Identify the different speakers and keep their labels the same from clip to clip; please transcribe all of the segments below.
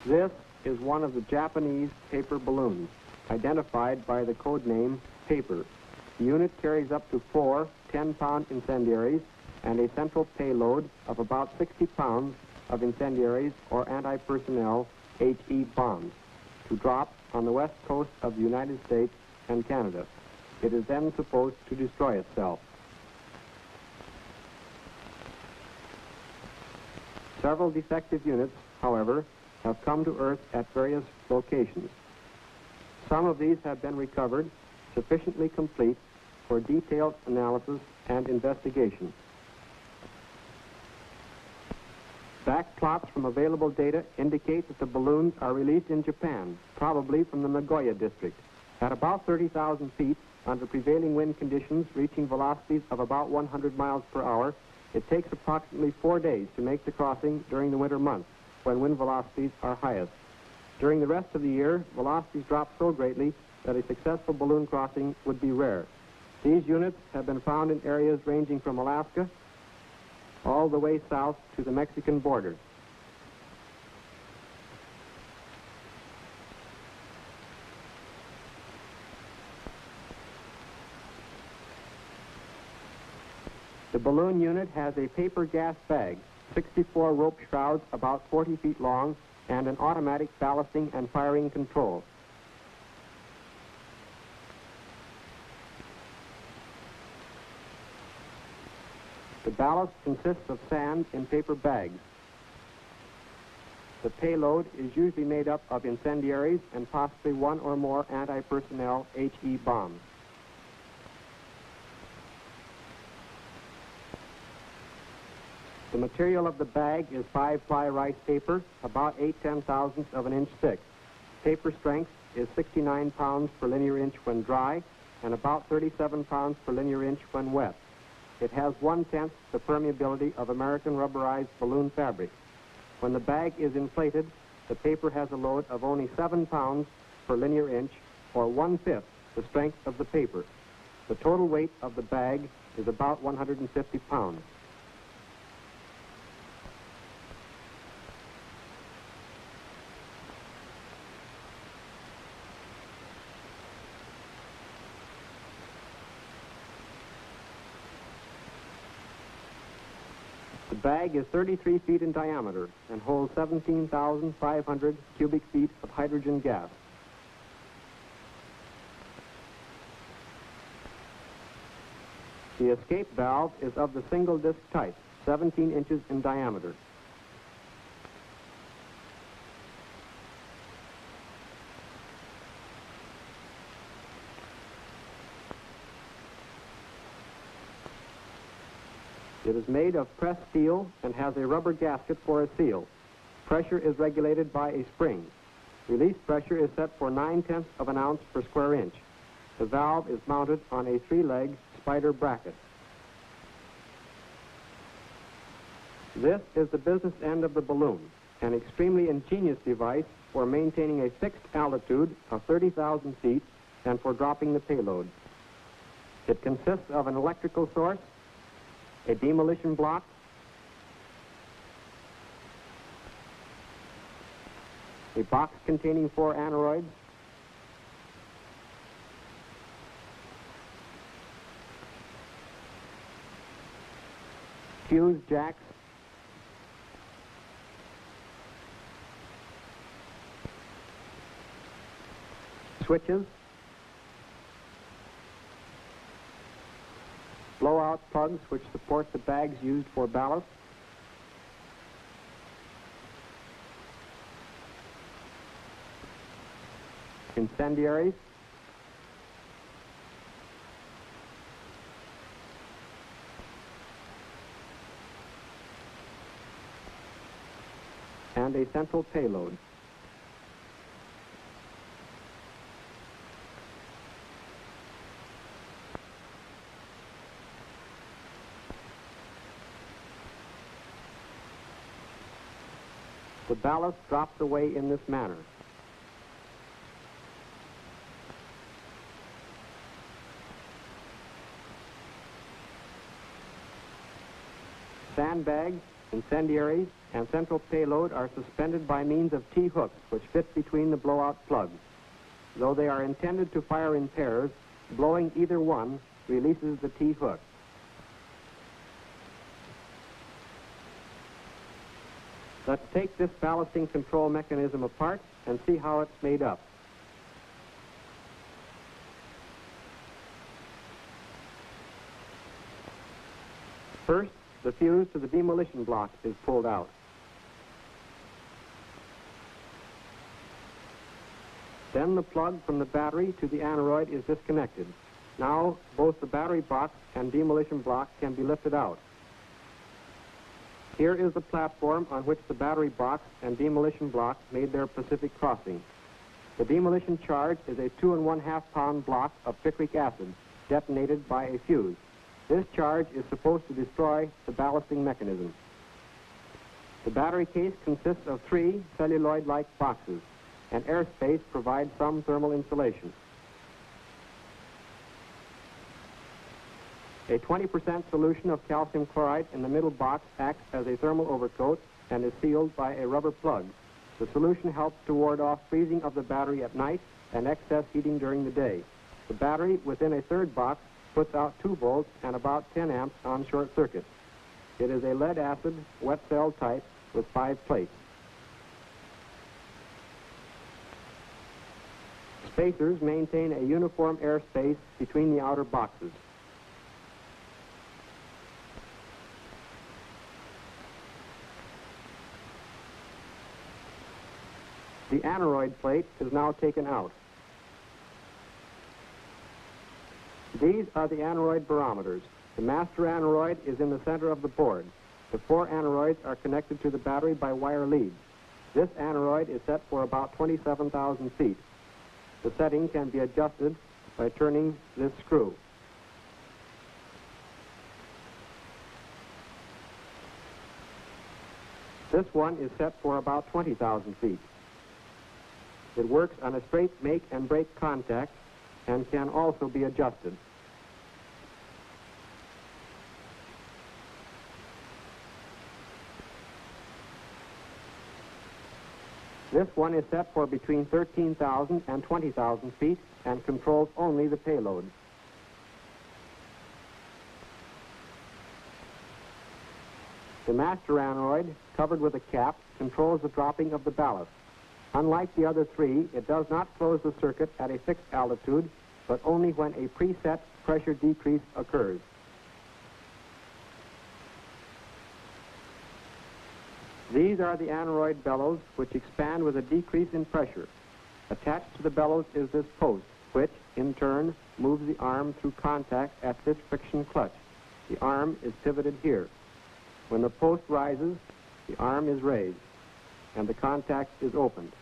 Speaker 1: This is one of the Japanese paper balloons, identified by the code name Paper. The unit carries up to 4 10-pound incendiaries and a central payload of about 60 pounds of incendiaries or anti-personnel HE bombs to drop on the west coast of the United States and Canada. It is then supposed to destroy itself. Several defective units, however, have come to Earth at various locations. Some of these have been recovered, sufficiently complete for detailed analysis and investigation. Back plots from available data indicate that the balloons are released in Japan, probably from the Nagoya district, at about 30,000 feet under prevailing wind conditions reaching velocities of about 100 miles per hour. It takes approximately 4 days to make the crossing during the winter months, when wind velocities are highest. During the rest of the year, velocities drop so greatly that a successful balloon crossing would be rare. These units have been found in areas ranging from Alaska all the way south to the Mexican border. The balloon unit has a paper gas bag, 64 rope shrouds about 40 feet long, and an automatic ballasting and firing control. The ballast consists of sand in paper bags. The payload is usually made up of incendiaries and possibly one or more anti-personnel HE bombs. The material of the bag is 5-ply rice paper, about 8/10,000ths of an inch thick. Paper strength is 69 pounds per linear inch when dry and about 37 pounds per linear inch when wet. It has 1/10 the permeability of American rubberized balloon fabric. When the bag is inflated, the paper has a load of only 7 pounds per linear inch, or 1/5 the strength of the paper. The total weight of the bag is about 150 pounds. The bag is 33 feet in diameter and holds 17,500 cubic feet of hydrogen gas. The escape valve is of the single disc type, 17 inches in diameter. It is made of pressed steel and has a rubber gasket for a seal. Pressure is regulated by a spring. Release pressure is set for 9/10 of an ounce per square inch. The valve is mounted on a 3-leg spider bracket. This is the business end of the balloon, an extremely ingenious device for maintaining a fixed altitude of 30,000 feet and for dropping the payload. It consists of an electrical source, a demolition block, a box containing 4 aneroids, fuse jacks, switches, blowout plugs which support the bags used for ballast, incendiaries, and a central payload. The ballast drops away in this manner. Sandbags, incendiaries, and central payload are suspended by means of T-hooks which fit between the blowout plugs. Though they are intended to fire in pairs, blowing either one releases the T-hook. Let's take this ballasting control mechanism apart and see how it's made up. First, the fuse to the demolition block is pulled out. Then the plug from the battery to the aneroid is disconnected. Now, both the battery box and demolition block can be lifted out. Here is the platform on which the battery box and demolition block made their Pacific crossing. The demolition charge is a 2 1/2 pound block of picric acid detonated by a fuse. This charge is supposed to destroy the ballasting mechanism. The battery case consists of 3 celluloid-like boxes, and airspace provides some thermal insulation. A 20% solution of calcium chloride in the middle box acts as a thermal overcoat and is sealed by a rubber plug. The solution helps to ward off freezing of the battery at night and excess heating during the day. The battery within a third box puts out 2 volts and about 10 amps on short circuit. It is a lead-acid wet cell type with 5 plates. Spacers maintain a uniform airspace between the outer boxes. The aneroid plate is now taken out. These are the aneroid barometers. The master aneroid is in the center of the board. The 4 aneroids are connected to the battery by wire leads. This aneroid is set for about 27,000 feet. The setting can be adjusted by turning this screw. This one is set for about 20,000 feet. It works on a straight make and break contact and can also be adjusted. This one is set for between 13,000 and 20,000 feet and controls only the payload. The master aneroid, covered with a cap, controls the dropping of the ballast. Unlike the other 3, it does not close the circuit at a fixed altitude, but only when a preset pressure decrease occurs. These are the aneroid bellows, which expand with a decrease in pressure. Attached to the bellows is this post, which, in turn, moves the arm through contact at this friction clutch. The arm is pivoted here. When the post rises, the arm is raised, and the contact is opened.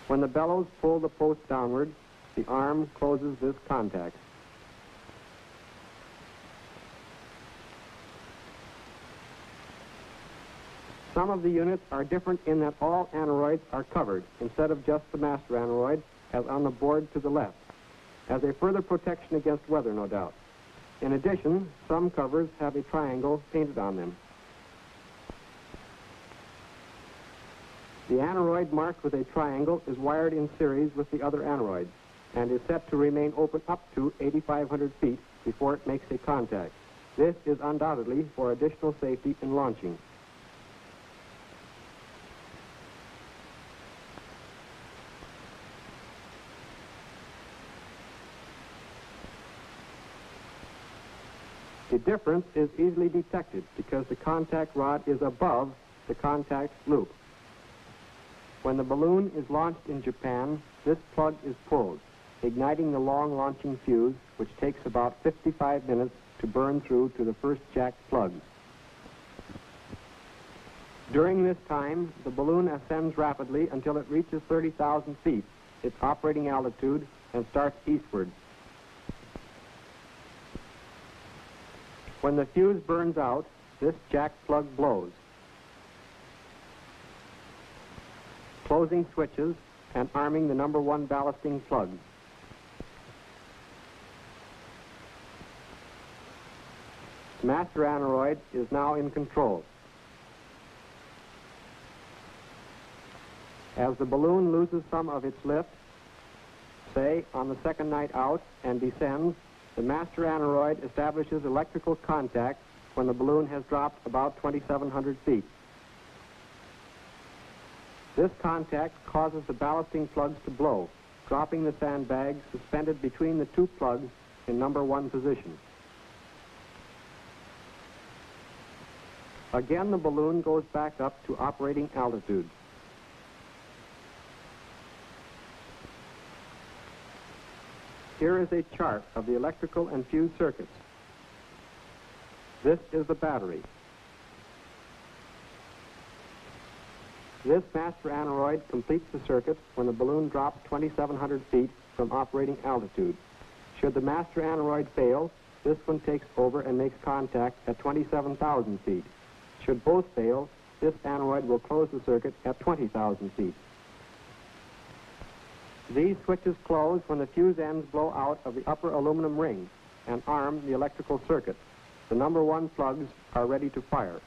Speaker 1: When the bellows pull the post downward, the arm closes this contact. Some of the units are different in that all aneroids are covered instead of just the master aneroid, as on the board to the left, as a further protection against weather, no doubt. In addition, some covers have a triangle painted on them. The aneroid marked with a triangle is wired in series with the other aneroids and is set to remain open up to 8,500 feet before it makes a contact. This is undoubtedly for additional safety in launching. The difference is easily detected because the contact rod is above the contact loop. When the balloon is launched in Japan, this plug is pulled, igniting the long launching fuse, which takes about 55 minutes to burn through to the first jack plugs. During this time, the balloon ascends rapidly until it reaches 30,000 feet, its operating altitude, and starts eastward. When the fuse burns out, this jack plug blows, closing switches and arming the number 1 ballasting plug. Master aneroid is now in control. As the balloon loses some of its lift, say on the second night out, and descends, the master aneroid establishes electrical contact when the balloon has dropped about 2,700 feet. This contact causes the ballasting plugs to blow, dropping the sandbag suspended between the two plugs in number 1 position. Again, the balloon goes back up to operating altitude. Here is a chart of the electrical and fuse circuits. This is the battery. This master aneroid completes the circuit when the balloon drops 2,700 feet from operating altitude. Should the master aneroid fail, this one takes over and makes contact at 27,000 feet. Should both fail, this aneroid will close the circuit at 20,000 feet. These switches close when the fuse ends blow out of the upper aluminum ring and arm the electrical circuit. The number 1 plugs are ready to fire.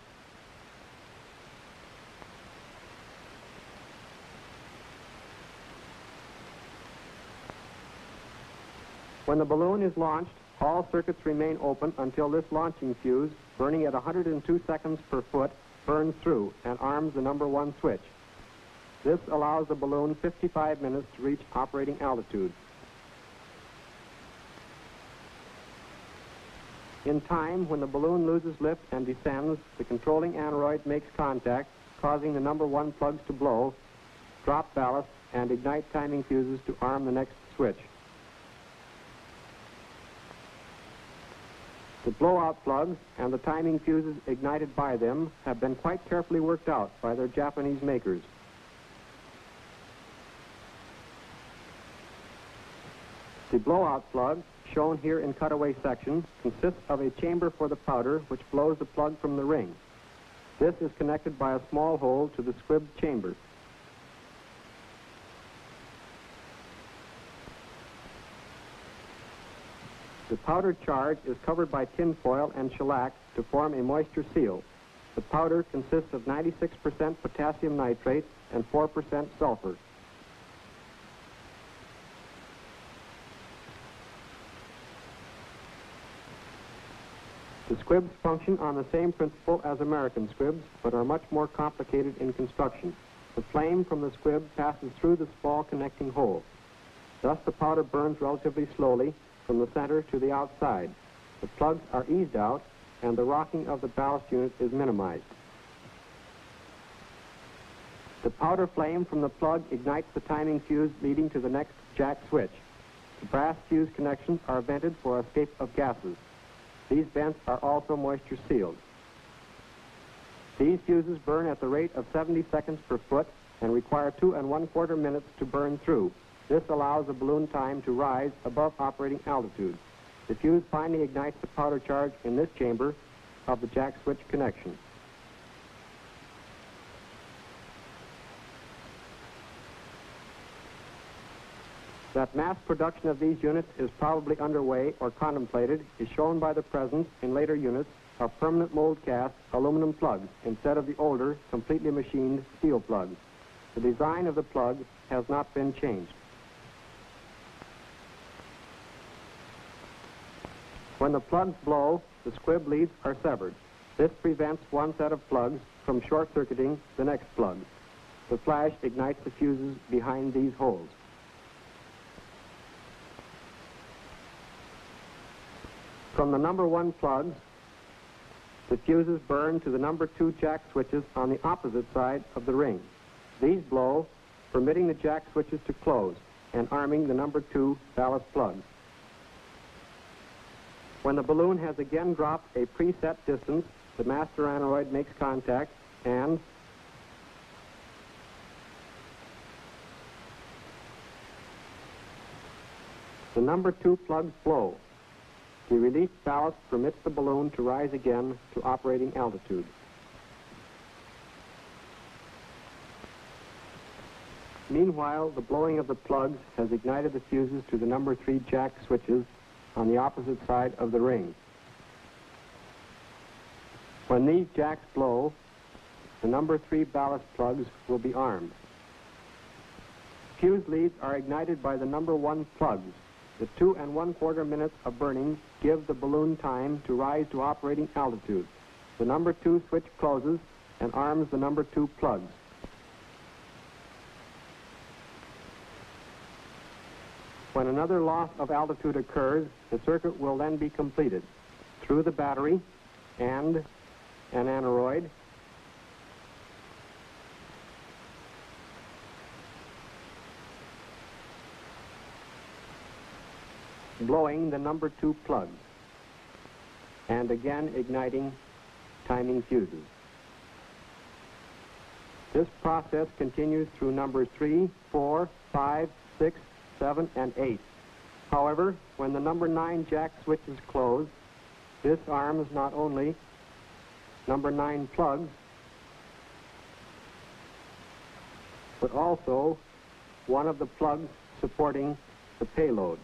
Speaker 1: When the balloon is launched, all circuits remain open until this launching fuse, burning at 102 seconds per foot, burns through and arms the number 1 switch. This allows the balloon 55 minutes to reach operating altitude. In time, when the balloon loses lift and descends, the controlling aneroid makes contact, causing the number 1 plugs to blow, drop ballast, and ignite timing fuses to arm the next switch. The blowout plugs and the timing fuses ignited by them have been quite carefully worked out by their Japanese makers. The blowout plug, shown here in cutaway section, consists of a chamber for the powder which blows the plug from the ring. This is connected by a small hole to the squibbed chamber. The powder charge is covered by tin foil and shellac to form a moisture seal. The powder consists of 96% potassium nitrate and 4% sulfur. The squibs function on the same principle as American squibs, but are much more complicated in construction. The flame from the squib passes through the small connecting hole. Thus the powder burns relatively slowly from the center to the outside. The plugs are eased out, and the rocking of the ballast unit is minimized. The powder flame from the plug ignites the timing fuse leading to the next jack switch. The brass fuse connections are vented for escape of gases. These vents are also moisture sealed. These fuses burn at the rate of 70 seconds per foot and require 2 1/4 minutes to burn through. This allows the balloon time to rise above operating altitude. The fuse finally ignites the powder charge in this chamber of the jack switch connection. That mass production of these units is probably underway or contemplated is shown by the presence in later units of permanent mold cast aluminum plugs instead of the older, completely machined steel plugs. The design of the plug has not been changed. When the plugs blow, the squib leads are severed. This prevents one set of plugs from short-circuiting the next plug. The flash ignites the fuses behind these holes. From the number 1 plugs, the fuses burn to the number 2 jack switches on the opposite side of the ring. These blow, permitting the jack switches to close and arming the number 2 ballast plugs. When the balloon has again dropped a preset distance, the master aneroid makes contact and the number 2 plugs blow. The released ballast permits the balloon to rise again to operating altitude. Meanwhile, the blowing of the plugs has ignited the fuses to the number 3 jack switches on the opposite side of the ring. When these jacks blow, the number 3 ballast plugs will be armed. Fuse leads are ignited by the number 1 plugs. The 2 1/4 minutes of burning give the balloon time to rise to operating altitude. The number 2 switch closes and arms the number 2 plugs. When another loss of altitude occurs, the circuit will then be completed through the battery and an aneroid, blowing the number 2 plugs, and again igniting timing fuses. This process continues through numbers 3, 4, 5, 6, 7, and 8. However, when the number 9 jack switches close, this arms not only number 9 plugs, but also one of the plugs supporting the payload.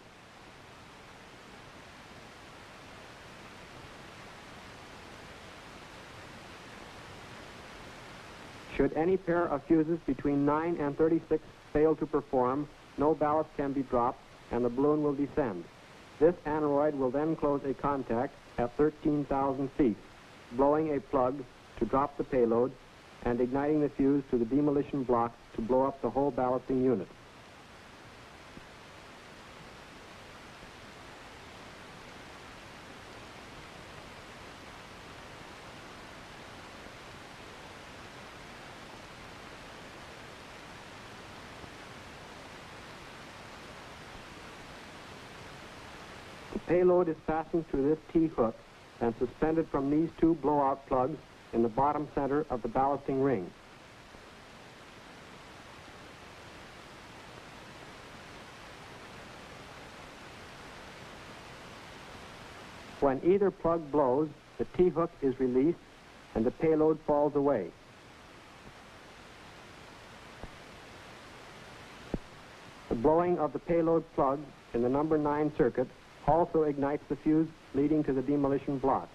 Speaker 1: Should any pair of fuses between 9 and 36 fail to perform, no ballast can be dropped and the balloon will descend. This aneroid will then close a contact at 13,000 feet, blowing a plug to drop the payload and igniting the fuse to the demolition block to blow up the whole ballasting unit. The payload is fastened to this T-hook and suspended from these 2 blowout plugs in the bottom center of the ballasting ring. When either plug blows, the T-hook is released and the payload falls away. The blowing of the payload plug in the number 9 circuit also ignites the fuse leading to the demolition block.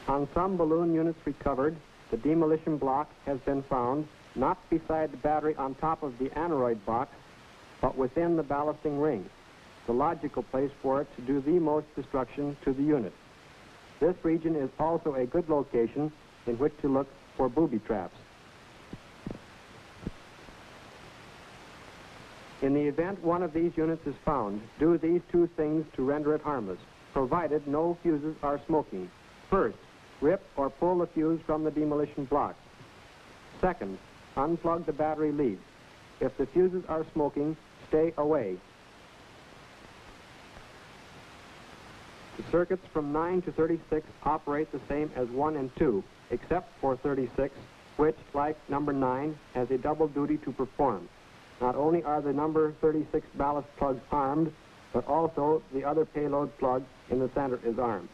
Speaker 1: On some balloon units recovered, the demolition block has been found not beside the battery on top of the aneroid box, but within the ballasting ring, the logical place for it to do the most destruction to the unit. This region is also a good location in which to look for booby traps. In the event one of these units is found, do these 2 things to render it harmless, provided no fuses are smoking. First, rip or pull the fuse from the demolition block. Second, unplug the battery leads. If the fuses are smoking, stay away. The circuits from 9 to 36 operate the same as 1 and 2, except for 36, which, like number 9, has a double duty to perform. Not only are the number 36 ballast plugs armed, but also the other payload plug in the center is armed.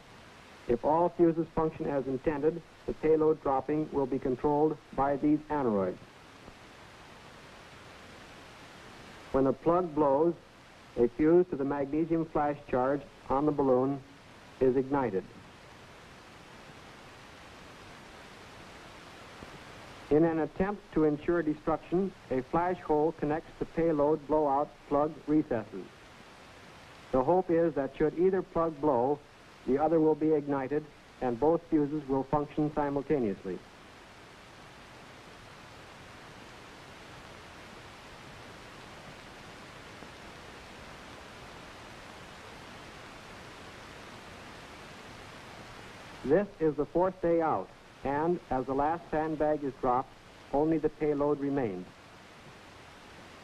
Speaker 1: If all fuses function as intended, the payload dropping will be controlled by these aneroids. When the plug blows, a fuse to the magnesium flash charge on the balloon is ignited. In an attempt to ensure destruction, a flash hole connects the payload blowout plug recesses. The hope is that should either plug blow, the other will be ignited and both fuses will function simultaneously. This is the 4th day out, and as the last sandbag is dropped, only the payload remains.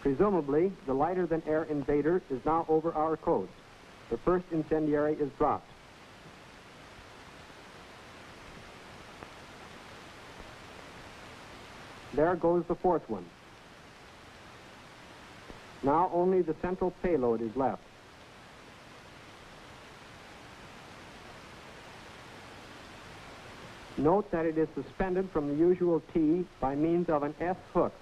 Speaker 1: Presumably, the lighter-than-air invader is now over our coast. The first incendiary is dropped. There goes the 4th one. Now only the central payload is left. Note that it is suspended from the usual T by means of an S hook.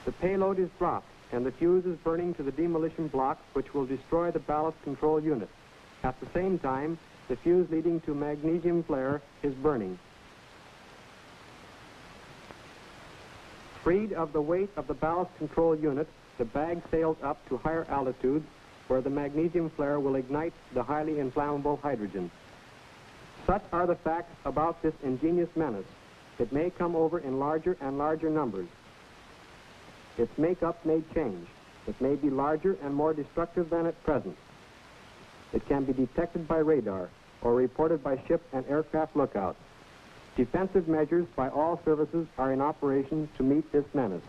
Speaker 1: The payload is dropped, and the fuse is burning to the demolition block, which will destroy the ballast control unit. At the same time, the fuse leading to magnesium flare is burning. Freed of the weight of the ballast control unit, the bag sails up to higher altitudes where the magnesium flare will ignite the highly inflammable hydrogen. Such are the facts about this ingenious menace. It may come over in larger and larger numbers. Its makeup may change. It may be larger and more destructive than at present. It can be detected by radar or reported by ship and aircraft lookouts. Defensive measures by all services are in operation to meet this menace.